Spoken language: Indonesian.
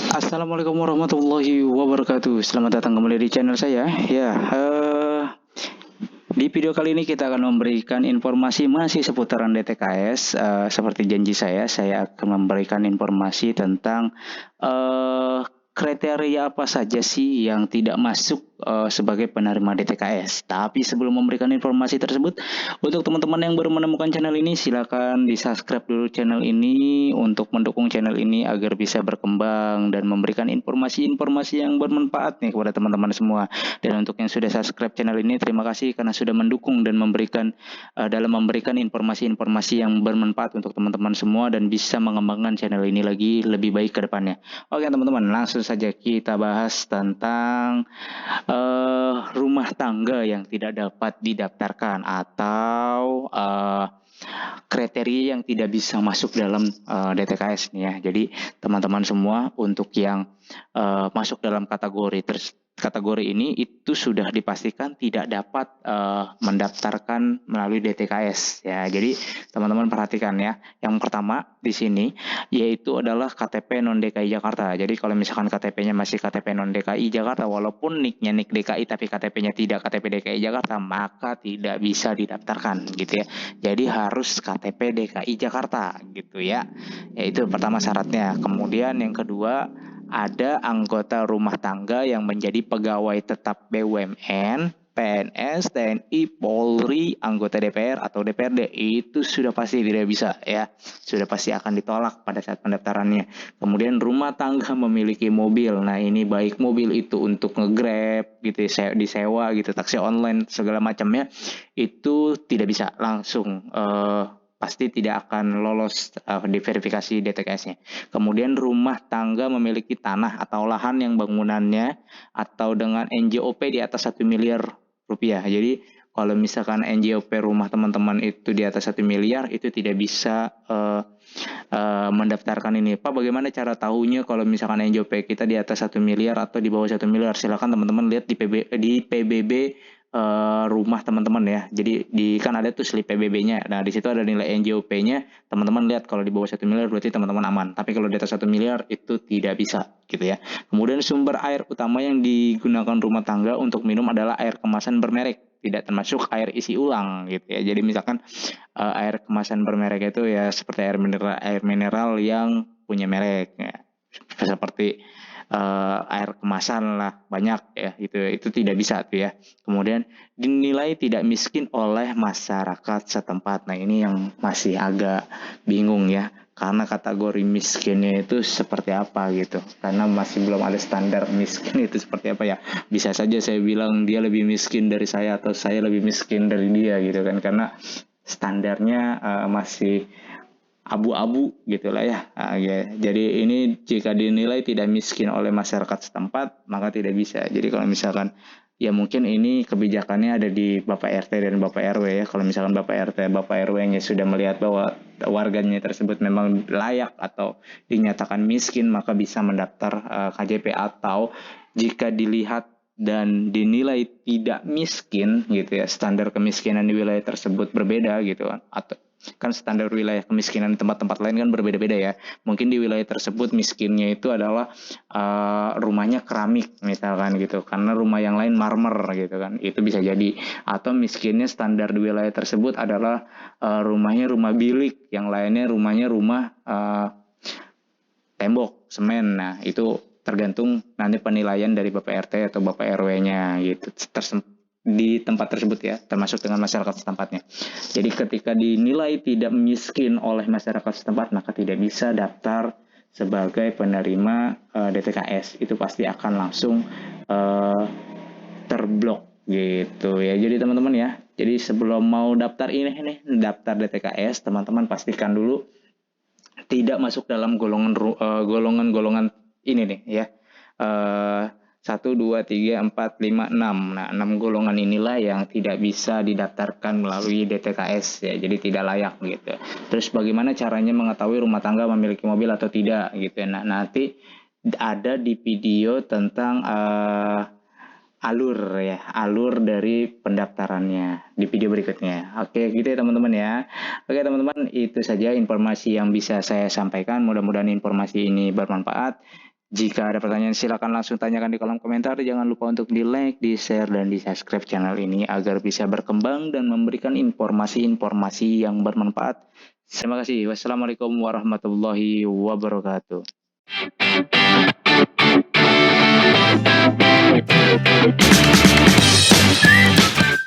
Assalamualaikum warahmatullahi wabarakatuh. Selamat datang kembali di channel saya. Di video kali ini kita akan memberikan informasi masih seputaran DTKS. Seperti janji saya akan memberikan informasi tentang kriteria apa saja sih yang tidak masuk sebagai penerima DTKS. Tapi sebelum memberikan informasi tersebut, untuk teman-teman yang baru menemukan channel ini, silakan di-subscribe dulu channel ini untuk mendukung channel ini agar bisa berkembang dan memberikan informasi-informasi yang bermanfaat nih kepada teman-teman semua. Dan untuk yang sudah subscribe channel ini, terima kasih karena sudah mendukung dan memberikan informasi-informasi yang bermanfaat untuk teman-teman semua dan bisa mengembangkan channel ini lagi lebih baik ke depannya. Oke teman-teman, langsung saja kita bahas tentang rumah tangga yang tidak dapat didaftarkan atau kriteria yang tidak bisa masuk dalam DTKS nih ya. Jadi teman-teman semua untuk yang masuk dalam kategori ini itu sudah dipastikan tidak dapat mendaftarkan melalui DTKS ya. Jadi teman-teman perhatikan ya. Yang pertama di sini yaitu adalah KTP non DKI Jakarta. Jadi kalau misalkan KTP-nya masih KTP non DKI Jakarta walaupun nicknya nick DKI tapi KTP-nya tidak KTP DKI Jakarta, maka tidak bisa didaftarkan gitu ya. Jadi harus KTP DKI Jakarta gitu ya. Itu pertama syaratnya. Kemudian yang kedua, ada anggota rumah tangga yang menjadi pegawai tetap BUMN, PNS, TNI, Polri, anggota DPR atau DPRD, itu sudah pasti tidak bisa ya, sudah pasti akan ditolak pada saat pendaftarannya. Kemudian rumah tangga memiliki mobil, nah ini baik mobil itu untuk nge-grab gitu, disewa gitu, taksi online segala macamnya, itu tidak bisa langsung pasti tidak akan lolos di verifikasi DTKS-nya. Kemudian rumah tangga memiliki tanah atau lahan yang bangunannya atau dengan NJOP di atas 1 miliar rupiah. Jadi kalau misalkan NJOP rumah teman-teman itu di atas 1 miliar, itu tidak bisa mendaftarkan ini. Pak, bagaimana cara tahunya kalau misalkan NJOP kita di atas 1 miliar atau di bawah 1 miliar? Silakan teman-teman lihat di PBB rumah teman-teman ya. Jadi kan ada tuh slip PBB-nya. Nah, di situ ada nilai NJOP-nya. Teman-teman lihat kalau di bawah 1 miliar berarti teman-teman aman. Tapi kalau di atas 1 miliar itu tidak bisa gitu ya. Kemudian sumber air utama yang digunakan rumah tangga untuk minum adalah air kemasan bermerek, tidak termasuk air isi ulang gitu ya. Jadi misalkan air kemasan bermerek itu ya seperti air mineral yang punya merek ya. Seperti air kemasan lah banyak ya, itu tidak bisa tuh ya. Kemudian dinilai tidak miskin oleh masyarakat setempat. Nah ini yang masih agak bingung ya, karena kategori miskinnya itu seperti apa gitu, karena masih belum ada standar miskin itu seperti apa ya. Bisa saja saya bilang dia lebih miskin dari saya atau saya lebih miskin dari dia gitu kan, karena standarnya masih abu-abu gitulah ya. Ya. Jadi ini jika dinilai tidak miskin oleh masyarakat setempat maka tidak bisa. Jadi kalau misalkan ya mungkin ini kebijakannya ada di Bapak RT dan Bapak RW ya. Kalau misalkan Bapak RT, Bapak RW-nya sudah melihat bahwa warganya tersebut memang layak atau dinyatakan miskin, maka bisa mendaftar KJP. Atau jika dilihat dan dinilai tidak miskin gitu ya, standar kemiskinan di wilayah tersebut berbeda gitu kan, atau kan standar wilayah kemiskinan di tempat-tempat lain kan berbeda-beda ya. Mungkin di wilayah tersebut miskinnya itu adalah rumahnya keramik misalkan gitu, karena rumah yang lain marmer gitu kan, itu bisa jadi. Atau miskinnya standar di wilayah tersebut adalah rumahnya rumah bilik, yang lainnya rumahnya rumah tembok semen. Nah itu tergantung nanti penilaian dari Bapak RT atau Bapak RW-nya gitu di tempat tersebut ya, termasuk dengan masyarakat setempatnya. Jadi ketika dinilai tidak miskin oleh masyarakat setempat, maka tidak bisa daftar sebagai penerima DTKS. Itu pasti akan langsung terblok gitu ya. Jadi teman-teman ya, jadi sebelum mau daftar daftar DTKS, teman-teman pastikan dulu tidak masuk dalam golongan ini nih ya. 1, 2, 3, 4, 5, 6. Nah, 6 golongan inilah yang tidak bisa didaftarkan melalui DTKS ya. Jadi tidak layak gitu. Terus bagaimana caranya mengetahui rumah tangga memiliki mobil atau tidak gitu. Nah, nanti ada di video tentang alur dari pendaftarannya di video berikutnya. Oke, gitu ya teman-teman ya. Oke teman-teman, itu saja informasi yang bisa saya sampaikan. Mudah-mudahan informasi ini bermanfaat. Jika ada pertanyaan silakan langsung tanyakan di kolom komentar. Jangan lupa untuk di like, di share, dan di subscribe channel ini agar bisa berkembang dan memberikan informasi-informasi yang bermanfaat. Terima kasih. Wassalamualaikum warahmatullahi wabarakatuh.